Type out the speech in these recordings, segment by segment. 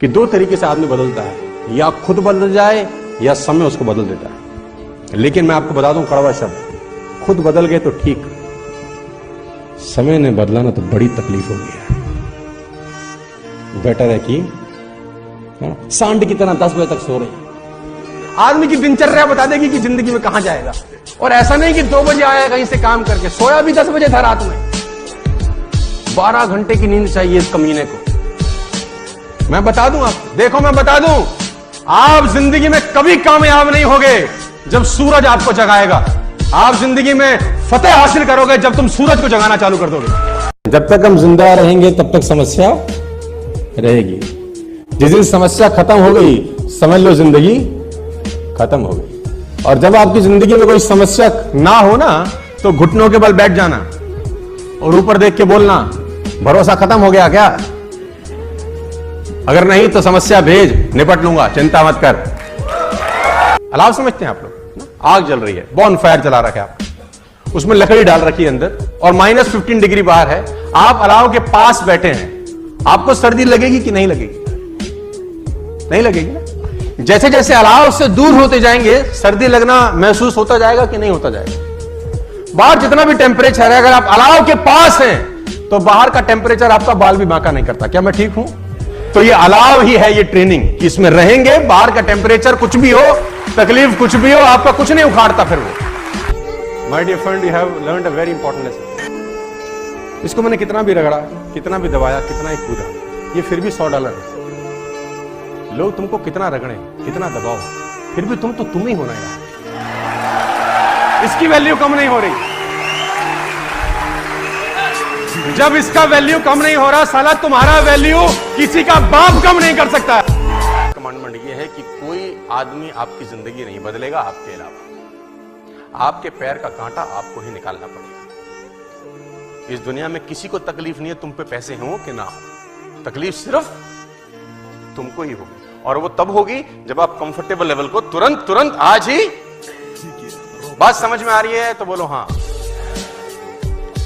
कि दो तरीके से आदमी बदलता है, या खुद बदल जाए या समय उसको बदल देता है। लेकिन मैं आपको बता दूं कड़वा शब्द, खुद बदल गए तो ठीक, समय ने बदला ना तो बड़ी तकलीफ होगी। बेटर है कि सांड की तरह 10 बजे तक सो रही, आदमी की दिनचर्या बता देगी कि जिंदगी में कहां जाएगा। और ऐसा नहीं कि 2 बजे आया कहीं से काम करके, सोया भी 10 बजे था रात में। 12 घंटे की नींद चाहिए इस कमीने को। मैं बता दूं आपको, देखो मैं बता दूं, आप जिंदगी में कभी कामयाब नहीं होगे जब सूरज आपको जगाएगा। आप जिंदगी में फतेह हासिल करोगे जब तुम सूरज को जगाना चालू कर दोगे। जब तक हम जिंदा रहेंगे तब तक समस्या रहेगी। जिस दिन समस्या खत्म हो गई समझ लो जिंदगी खत्म हो गई। और जब आपकी जिंदगी में कोई समस्या ना हो ना तो घुटनों के बल बैठ जाना और ऊपर देख के बोलना, भरोसा खत्म हो गया क्या? अगर नहीं तो समस्या भेज, निपट लूंगा, चिंता मत कर। अलाव समझते हैं आप लोग? आग जल रही है, बॉन फायर जला रखा है आप, उसमें लकड़ी डाल रखी है अंदर और -15 डिग्री बाहर है। आप अलाव के पास बैठे हैं, आपको सर्दी लगेगी कि नहीं लगेगी? नहीं लगेगी ना। जैसे जैसे अलाव से दूर होते जाएंगे सर्दी लगना महसूस होता जाएगा कि नहीं होता जाएगा? बाहर जितना भी टेम्परेचर है, अगर आप अलाव के पास हैं तो बाहर का टेम्परेचर आपका बाल भी बांका नहीं करता। क्या मैं ठीक हूं? तो ये अलाव ही है, ये ट्रेनिंग। इसमें रहेंगे, बाहर का टेम्परेचर कुछ भी हो, तकलीफ कुछ भी हो, आपका कुछ नहीं उखाड़ता फिर वो। My dear friend, you have learned a very important lesson. इसको मैंने कितना भी रगड़ा, कितना भी दबाया, कितना ही कूदा, ये फिर भी $100 है। लोग तुमको कितना रगड़े, कितना दबाओ, फिर भी तुम तो तुम ही होना यार। इसकी वैल्यू कम नहीं हो रही। जब इसका वैल्यू कम नहीं हो रहा, साला तुम्हारा वैल्यू किसी का बाप कम नहीं कर सकता। कमांडमेंट ये है कि कोई आदमी आपकी जिंदगी नहीं बदलेगा आपके अलावा। आपके पैर का कांटा आपको ही निकालना पड़ेगा। इस दुनिया में किसी को तकलीफ नहीं है तुम पे पैसे हो कि ना हो, तकलीफ सिर्फ तुमको ही होगी। और वो तब होगी जब आप कंफर्टेबल लेवल को तुरंत आज ही। बात समझ में आ रही है तो बोलो हाँ।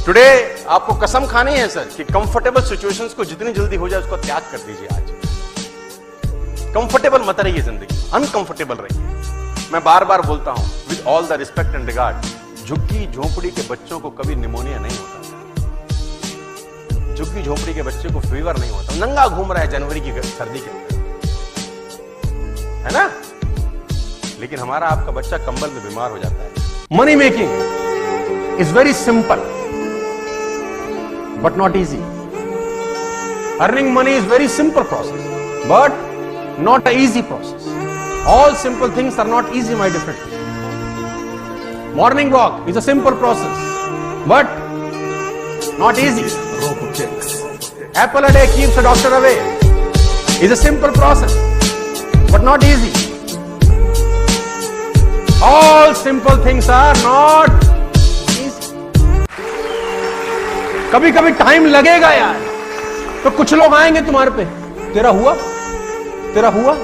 टुडे आपको कसम खानी है सर कि कंफर्टेबल सिचुएशंस को जितनी जल्दी हो जाए उसको त्याग कर दीजिए। आज कंफर्टेबल मत रहिए, जिंदगी अनकंफर्टेबल रहिए। मैं बार बार बोलता हूं with all the respect and regard, झुग्गी झोपड़ी के बच्चों को कभी निमोनिया नहीं होता। झुग्गी झोपड़ी के बच्चे को फीवर नहीं होता। नंगा घूम रहा है जनवरी की सर्दी के अंदर, है ना? लेकिन हमारा आपका बच्चा कंबल में बीमार हो जाता है। Money making is very simple but not easy. Earning money is very simple process, but not an easy process. All simple things are not easy, my dear friends. Morning walk is a simple process, but not easy. Apple a day keeps the doctor away is a simple process, but not easy. All simple things are not. कभी कभी time लगेगा यार, तो कुछ लोग आएंगे तुम्हारे पे, तेरा हुआ,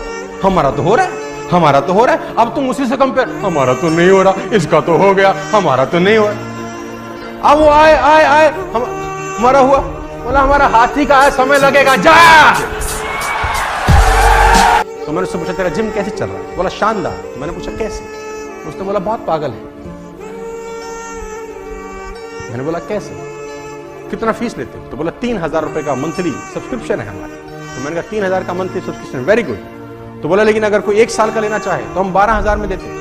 हमारा तो हो रहा है, हमारा तो हो रहा है। अब तुम उसी से कंपेयर, हमारा तो नहीं हो रहा, इसका तो हो गया, हमारा तो नहीं हो रहा। अब वो आए हमारा हुआ, बोला हमारा हाथी का है, समय लगेगा, जा। तो मैंने उससे पूछा तेरा जिम कैसे चल रहा है? बोला शानदार। मैंने पूछा कैसे? उसने बोला बहुत पागल है। मैंने बोला कैसे? कितना फीस लेते हो? तो बोला 3000 रुपए का मंथली सब्सक्रिप्शन है हमारा। तो मैंने कहा 3000 का मंथली सब्सक्रिप्शन, वेरी गुड। तो बोला लेकिन अगर कोई 1 साल का लेना चाहे तो हम 12000 में देते हैं।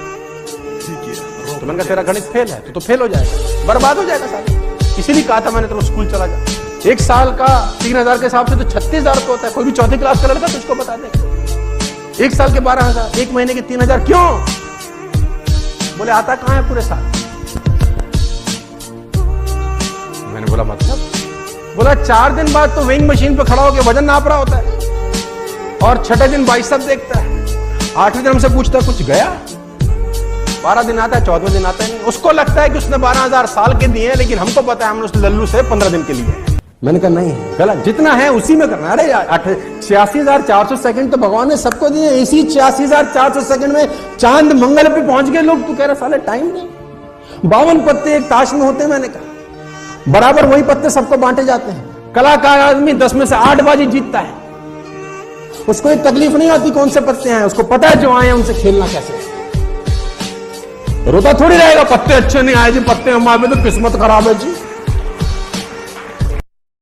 तो मैंने कहा तेरा गणित फेल है, तो फेल हो जाएगा, बर्बाद हो जाएगा साल। इसीलिए कहा था मैंने तो स्कूल चला जा। 1 साल का 3000 के हिसाब से तो 36000 रुपये होता है। कोई भी 4th क्लास का लड़का तो उसको बता दे। 1 साल के 12000, 1 महीने के 3000, क्यों? बोले आता कहां है पूरे साल? मैंने बोला मतलब? बोला 4 दिन बाद तो वेइंग मशीन पे खड़ा होकर वजन नाप रहा होता है और 6ठे दिन बाइसेप देखता है, 8वें दिन हमसे पूछता है कुछ गया? 12 दिन आता है, 14वें दिन आता है नहीं। उसको लगता है कि उसने 12000 साल के दिए हैं, लेकिन हमको पता है हमने उस लल्लू से 15 दिन के लिए। मैंने कहा नहीं, गलत, जितना है उसी में करना। अरे 86,400 सेकंड तो भगवान ने सबको दिए, इसी 86,400 सेकंड में चांद मंगल पे पहुंच गए लोग। तू कह रहा साले टाइम नहीं? 52 पत्ते एक ताश में होते हैं। मैंने कहा बराबर वही पत्ते सबको बांटे जाते हैं। कलाकार आदमी 10 में से 8 बाजी जीतता है। उसको एक तकलीफ नहीं आती कौन से पत्ते आए, उसको पता है जो आए उनसे खेलना कैसे है। रोता थोड़ी रहेगा पत्ते अच्छे नहीं आए जी, पत्ते हमारे तो किस्मत खराब है जी।